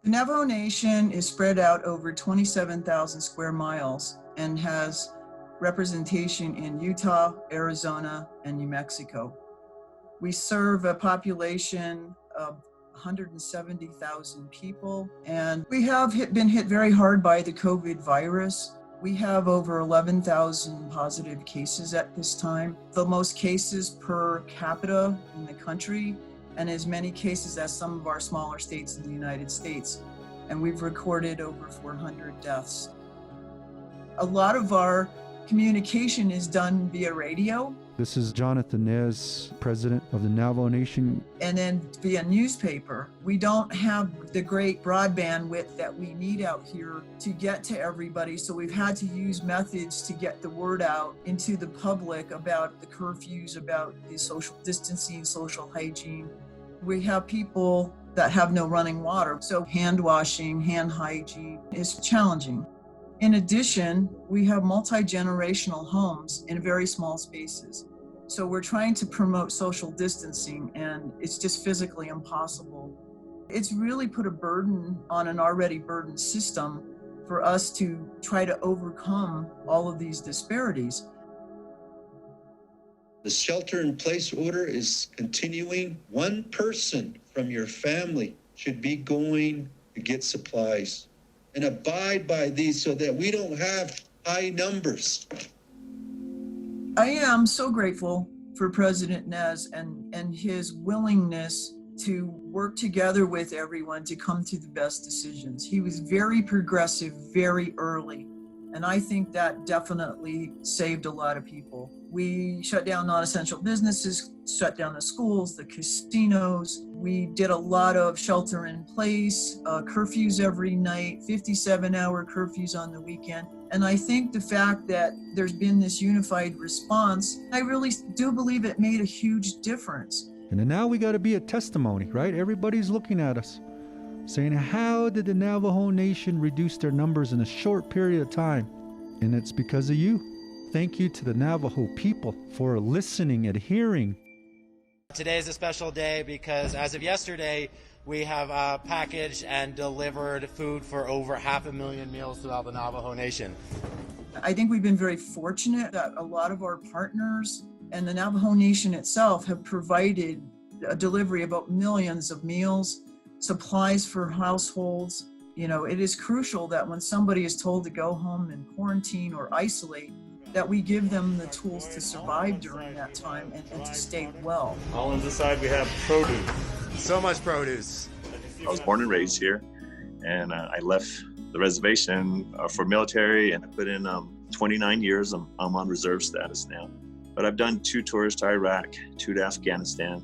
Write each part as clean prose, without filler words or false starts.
The Navajo Nation is spread out over 27,000 square miles and has representation in Utah, Arizona, and New Mexico. We serve a population of 170,000 people, and we have been hit very hard by the COVID virus. We have over 11,000 positive cases at this time, the most cases per capita in the country, and as many cases as some of our smaller states in the United States. And we've recorded over 400 deaths. A lot of our communication is done via radio. This is Jonathan Nez, president of the Navajo Nation. And then via newspaper. We don't have the great broadband width that we need out here to get to everybody. So we've had to use methods to get the word out into the public about the curfews, about the social distancing, social hygiene. We have people that have no running water. So hand washing, hand hygiene is challenging. In addition, we have multi-generational homes in very small spaces. So we're trying to promote social distancing, and it's just physically impossible. It's really put a burden on an already burdened system for us to try to overcome all of these disparities. The shelter-in-place order is continuing. One person from your family should be going to get supplies, and abide by these so that we don't have high numbers. I am so grateful for President Nez and his willingness to work together with everyone to come to the best decisions. He was very progressive very early, and I think that definitely saved a lot of people. We shut down non-essential businesses, shut down the schools, the casinos. We did a lot of shelter in place, curfews every night, 57-hour curfews on the weekend. And I think the fact that there's been this unified response, I really do believe it made a huge difference. And then now we got to be a testimony, right? Everybody's looking at us, saying, how did the Navajo Nation reduce their numbers in a short period of time? And it's because of you. Thank you to the Navajo people for listening and hearing. Today is a special day because as of yesterday, we have packaged and delivered food for over 500,000 meals throughout the Navajo Nation. I think we've been very fortunate that a lot of our partners and the Navajo Nation itself have provided a delivery of about millions of meals, supplies for households. You know, it is crucial that when somebody is told to go home and quarantine or isolate, that we give them the tools to survive during that time and to stay well. All on this side we have produce. So much produce. I was born and raised here, and I left the reservation for military, and I put in 29 years. I'm on reserve status now. But I've done 2 tours to Iraq, 2 to Afghanistan.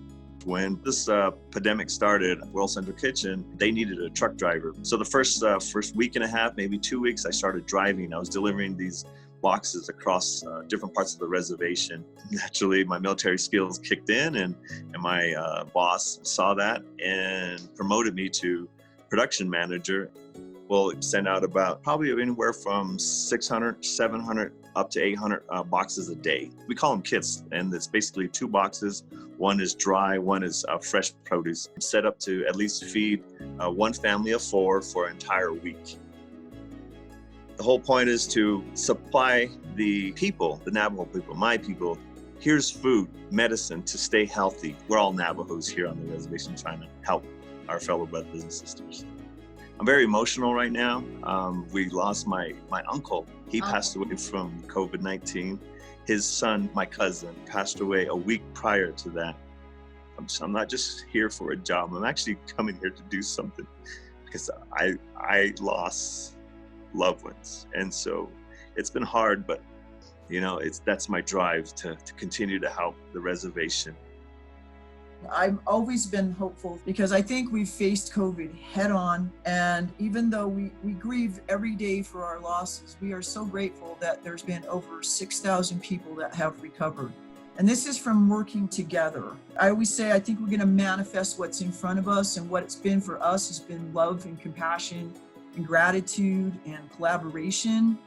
When this pandemic started, World Central Kitchen, they needed a truck driver. So the first week and a half, maybe 2 weeks, I started driving. I was delivering these boxes across different parts of the reservation. Naturally, my military skills kicked in, and my boss saw that and promoted me to production manager. We'll send out about probably anywhere from 600, 700, up to 800 boxes a day. We call them kits, and it's basically 2 boxes. One is dry, one is fresh produce, set up to at least feed one family of 4 for an entire week. The whole point is to supply the people, the Navajo people, my people, here's food, medicine to stay healthy. We're all Navajos here on the reservation trying to help our fellow brothers and sisters. I'm very emotional right now. We lost my uncle. He passed away from COVID-19. His son, my cousin, passed away a week prior to that. I'm not just here for a job. I'm actually coming here to do something because I lost loved ones. And so it's been hard, but you know, that's my drive to continue to help the reservation. I've always been hopeful because I think we've faced COVID head on. And even though we grieve every day for our losses, we are so grateful that there's been over 6,000 people that have recovered. And this is from working together. I always say, I think we're going to manifest what's in front of us, and what it's been for us has been love and compassion and gratitude and collaboration.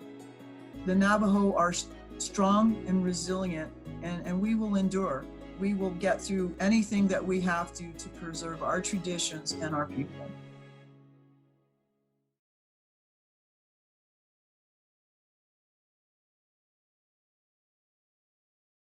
The Navajo are strong and resilient, and we will endure. We will get through anything that we have to preserve our traditions and our people.